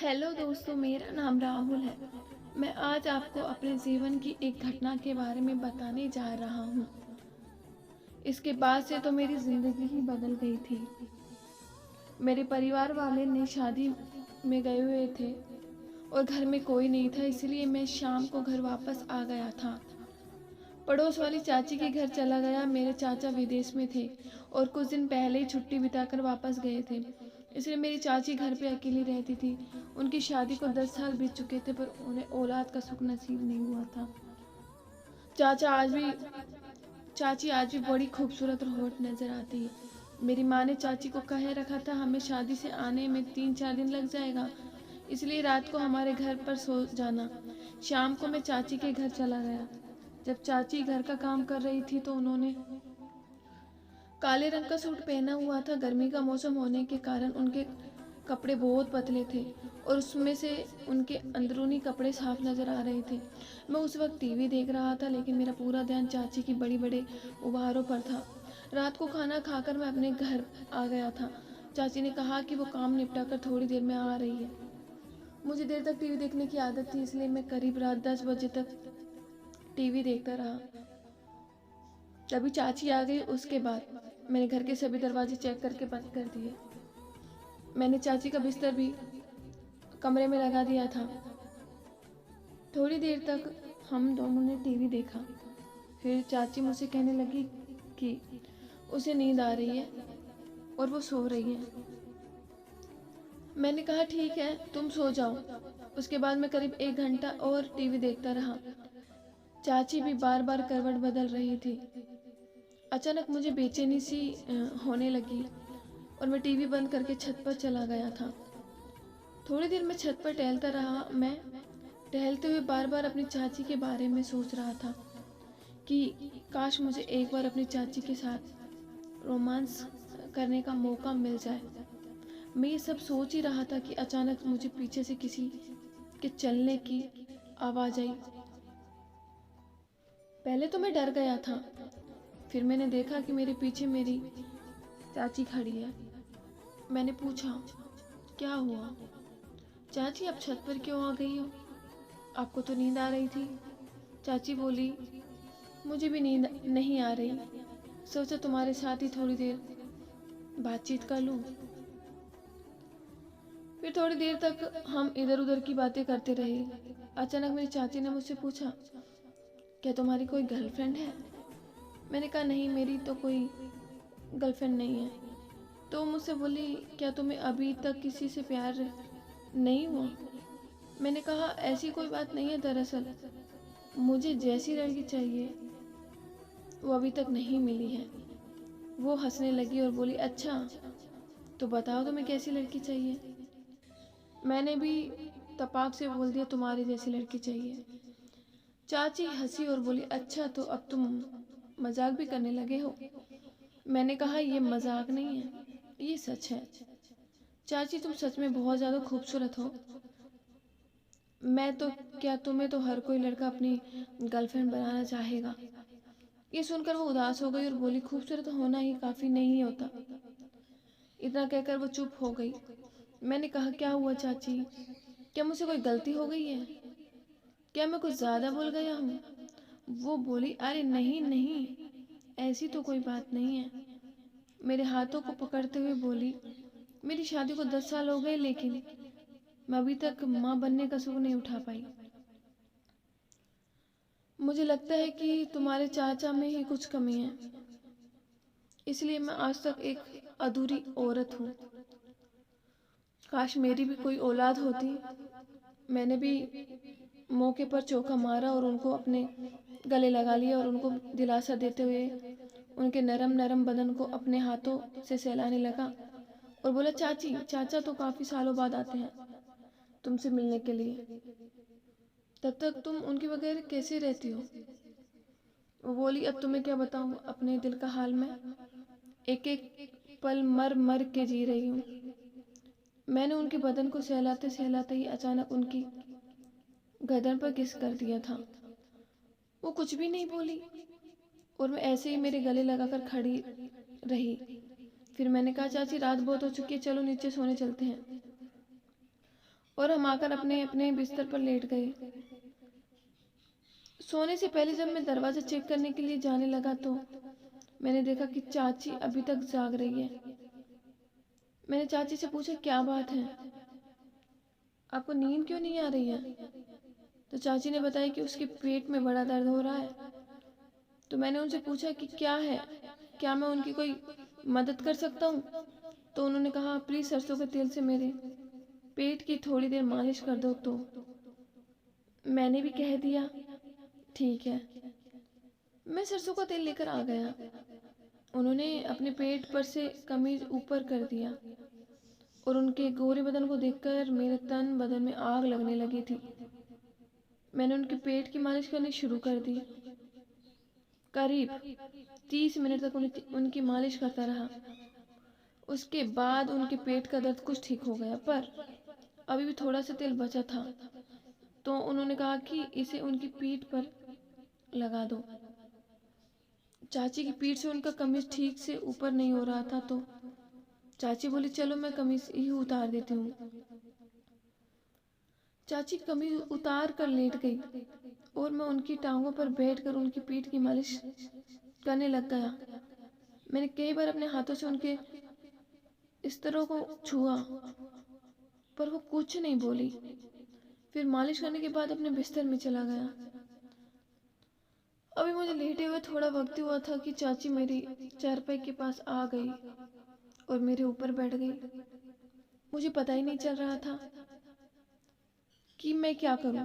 Hello दोस्तों, मेरा नाम राहुल है। मैं आज आपको अपने जीवन की एक घटना के बारे में बताने जा रहा हूँ। इसके बाद से तो मेरी ज़िंदगी ही बदल गई थी। मेरे परिवार वाले ने शादी में गए हुए थे और घर में कोई नहीं था, इसलिए मैं शाम को घर वापस आ गया था। पड़ोस वाली चाची के घर चला गया। मेरे चाचा विदेश में थे और कुछ दिन पहले ही छुट्टी बिताकर वापस गए थे, इसलिए मेरी चाची घर पे अकेली रहती थी। उनकी शादी को 10 साल बीत चुके थे, पर उन्हें औलाद का सुख नसीब नहीं हुआ था। चाचा आज भी चाची आज भी बड़ी खूबसूरत और होठ नजर आती है। मेरी माँ ने चाची को कह रखा था हमें शादी से आने में 3-4 दिन लग जाएगा, इसलिए रात को हमारे घर पर सो जाना। शाम को मैं चाची के घर चला गया। जब चाची घर का काम कर रही थी तो उन्होंने काले रंग का सूट पहना हुआ था। गर्मी का मौसम होने के कारण उनके कपड़े बहुत पतले थे और उसमें से उनके अंदरूनी कपड़े साफ नजर आ रहे थे। मैं उस वक्त टीवी देख रहा था, लेकिन मेरा पूरा ध्यान चाची की बड़ी बड़े उभारों पर था। रात को खाना खाकर मैं अपने घर आ गया था। चाची ने कहा कि वो काम निपटा कर थोड़ी देर में आ रही है। मुझे देर तक टीवी देखने की आदत थी, इसलिए मैं करीब रात 10 बजे तक टीवी देखता रहा। तभी चाची आ गई। उसके बाद मैंने घर के सभी दरवाजे चेक करके बंद कर दिए। मैंने चाची का बिस्तर भी कमरे में लगा दिया था। थोड़ी देर तक हम दोनों ने टीवी देखा। फिर चाची मुझसे कहने लगी कि उसे नींद आ रही है और वो सो रही है। मैंने कहा ठीक है, तुम सो जाओ। उसके बाद मैं करीब 1 घंटा और टीवी देखता रहा। चाची भी बार बार करवट बदल रही थी। अचानक मुझे बेचैनी सी होने लगी और मैं टीवी बंद करके छत पर चला गया था। थोड़ी देर मैं छत पर टहलता रहा। मैं टहलते हुए बार बार अपनी चाची के बारे में सोच रहा था कि काश मुझे एक बार अपनी चाची के साथ रोमांस करने का मौका मिल जाए। मैं ये सब सोच ही रहा था कि अचानक मुझे पीछे से किसी के चलने की आवाज़ आई। पहले तो मैं डर गया था, फिर मैंने देखा कि मेरे पीछे मेरी चाची खड़ी है। मैंने पूछा, क्या हुआ चाची, आप छत पर क्यों आ गई हो? आपको तो नींद आ रही थी। चाची बोली, मुझे भी नींद नहीं आ रही, सोचा तुम्हारे साथ ही थोड़ी देर बातचीत कर लूं। फिर थोड़ी देर तक हम इधर उधर की बातें करते रहे। अचानक मेरी चाची ने मुझसे पूछा, क्या तुम्हारी कोई गर्लफ्रेंड है? मैंने कहा नहीं, मेरी तो कोई गर्लफ्रेंड नहीं है। तो मुझसे बोली, क्या तुम्हें अभी तक किसी से प्यार नहीं हुआ? मैंने कहा ऐसी कोई बात नहीं है, दरअसल मुझे जैसी लड़की चाहिए वो अभी तक नहीं मिली है। वो हंसने लगी और बोली, अच्छा तो बताओ तुम्हें कैसी लड़की चाहिए? मैंने भी तपाक से बोल दिया, तुम्हारी जैसी लड़की चाहिए। चाची हंसी और बोली, अच्छा तो अब तुम मजाक भी करने लगे हो? मैंने कहा ये मजाक नहीं है, ये सच है। चाची तुम सच में बहुत ज़्यादा खूबसूरत हो। मैं तो क्या, तुम्हें तो हर कोई लड़का अपनी गर्लफ्रेंड बनाना चाहेगा। ये सुनकर वो उदास हो गई और बोली, खूबसूरत होना ही काफ़ी नहीं होता। इतना कहकर वो चुप हो गई। मैंने कहा, क्या हुआ चाची, क्या मुझसे कोई गलती हो गई है? क्या मैं कुछ ज़्यादा बोल गया हूँ? वो बोली, अरे नहीं नहीं, ऐसी तो कोई बात नहीं है। मेरे हाथों को पकड़ते हुए बोली, मेरी शादी को 10 साल हो गए, लेकिन मैं अभी तक माँ बनने का सुख नहीं उठा पाई। मुझे लगता है कि तुम्हारे चाचा में ही कुछ कमी है, इसलिए मैं आज तक एक अधूरी औरत हूँ। काश मेरी भी कोई औलाद होती। मैंने भी मौके पर चौका मारा और उनको अपने गले लगा लिया और उनको दिलासा देते हुए उनके नरम नरम बदन को अपने हाथों से सहलाने लगा और बोला, चाची चाचा तो काफ़ी सालों बाद आते हैं तुमसे मिलने के लिए, तब तक तुम उनके बगैर कैसे रहती हो? वो बोली, अब तुम्हें क्या बताऊं अपने दिल का हाल। मैं एक एक पल मर मर के जी रही हूँ। मैंने उनके बदन को सहलाते सहलाते ही अचानक उनकी गर्दन पर किस कर दिया था। वो कुछ भी नहीं बोली और मैं ऐसे ही मेरे गले लगाकर खड़ी रही। फिर मैंने कहा, चाची रात बहुत हो चुकी है, चलो नीचे सोने चलते हैं। और हम आकर अपने अपने बिस्तर पर लेट गए। सोने से पहले जब मैं दरवाज़ा चेक करने के लिए जाने लगा तो मैंने देखा कि चाची अभी तक जाग रही है। मैंने चाची से पूछा, क्या बात है, आपको नींद क्यों नहीं आ रही है? तो चाची ने बताया कि उसके पेट में बड़ा दर्द हो रहा है। तो मैंने उनसे पूछा कि क्या है, क्या मैं उनकी कोई मदद कर सकता हूँ? तो उन्होंने कहा, प्लीज़ सरसों के तेल से मेरे पेट की थोड़ी देर मालिश कर दो। तो मैंने भी कह दिया, ठीक है। मैं सरसों का तेल लेकर आ गया। उन्होंने अपने पेट पर से कमीज ऊपर कर दिया और उनके गोरे बदन को देखकर मेरे तन बदन में आग लगने लगी थी। मैंने उनके पेट की मालिश करनी शुरू कर दी। करीब 30 मिनट तक उनकी मालिश करता रहा। उसके बाद उनके पेट का दर्द कुछ ठीक हो गया, पर अभी भी थोड़ा सा तेल बचा था। तो उन्होंने कहा कि इसे उनकी पीठ पर लगा दो। चाची की पीठ से उनका कमीज ठीक से ऊपर नहीं हो रहा था, तो चाची बोली, चलो मैं कमीज ही उतार देती हूँ। चाची कमीज उतार कर लेट गई और मैं उनकी टांगों पर बैठकर उनकी पीठ की मालिश करने लग गया। मैंने कई बार अपने हाथों से उनके स्तरों को छुआ, पर वो कुछ नहीं बोली। फिर मालिश करने के बाद अपने बिस्तर में चला गया। अभी मुझे लेटे हुए थोड़ा वक्त हुआ था कि चाची मेरी चारपाई के पास आ गई और मेरे ऊपर बैठ गई। मुझे पता ही नहीं चल रहा था कि मैं क्या करूं।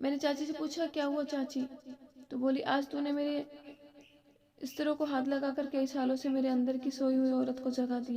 मैंने चाची से पूछा, क्या हुआ चाची? तो बोली, आज तूने मेरे स्तरों को हाथ लगाकर कई सालों से मेरे अंदर की सोई हुई औरत को जगा दिया।